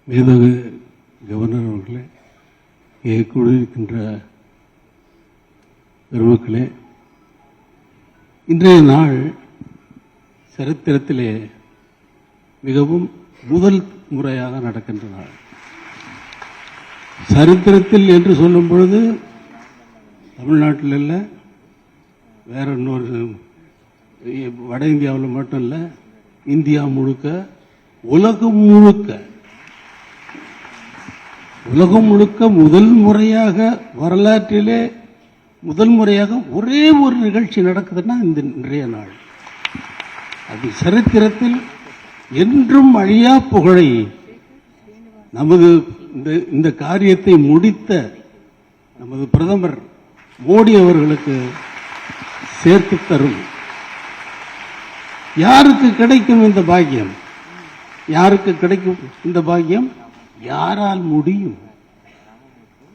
மேதகு கவர்னர் அவர்களே, கூடியிருக்கின்ற பெருமக்களே, இன்றைய நாள் சரித்திரத்திலே மிகவும் முதல் முறையாக நடக்கின்ற நாள். சரித்திரத்தில் என்று சொல்லும் பொழுது தமிழ்நாட்டில் இல்லை, வேற இன்னொரு வட இந்தியாவில் மட்டும் இல்லை, இந்தியா முழுக்க, உலகம் முழுக்க முதல் முறையாக, வரலாற்றிலே முதல் முறையாக ஒரே ஒரு நிகழ்ச்சி நடக்குதுன்னா இந்த இன்றைய நாள். அது சரித்திரத்தில் என்றும் அழியா புகழை நமது இந்த காரியத்தை முடித்த நமது பிரதமர் மோடி அவர்களுக்கு சேர்த்து தரும். யாருக்கு கிடைக்கும் இந்த பாக்கியம்? யாருக்கு கிடைக்கும் இந்த பாக்கியம்? யாரால் முடியும்?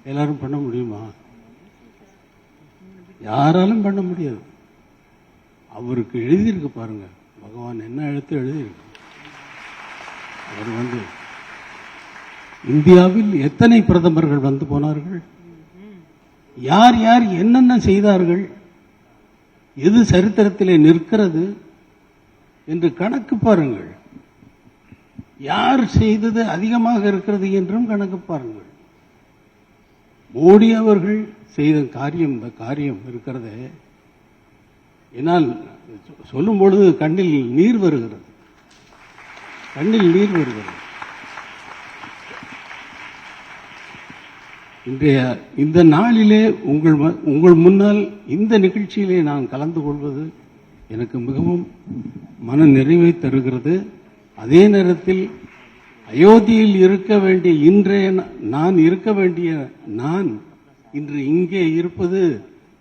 எல்லாரும் பண்ண முடியுமா? யாராலும் பண்ண முடியாது. அவருக்கு எழுதியிருக்கு பாருங்க, பகவான் என்ன எழுத்து எழுதியிருக்கு. அவர் இந்தியாவில் எத்தனை பிரதமர்கள் வந்து போனார்கள், யார் யார் என்னென்ன செய்தார்கள், எது சரித்திரத்திலே நிற்கிறது என்று கணக்கு பாருங்கள். யார் செய்தது அதிகமாக இருக்கிறது என்றும் கணக்கு பாருங்கள். மோடி அவர்கள் செய்த காரியம், இந்த காரியம் இருக்கிறது, என்னால் சொல்லும் பொழுது கண்ணில் நீர் வருகிறது. இன்றைய இந்த நாளிலே உங்கள் முன்னால் இந்த நிகழ்ச்சியிலே நான் கலந்து கொள்வது எனக்கு மிகவும் மன நிறைவை தருகிறது. அதே நேரத்தில் அயோத்தியில் இருக்க வேண்டிய நான் இன்று இங்கே இருப்பது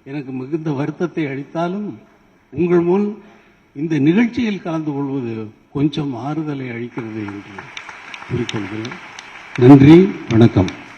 எனக்கு மிகுந்த வருத்தத்தை அளித்தாலும், உங்கள் முன் இந்த நிகழ்ச்சியில் கலந்து கொள்வது கொஞ்சம் ஆறுதலை அளிக்கிறது என்று கூறிக்கொள்கிறேன். நன்றி, வணக்கம்.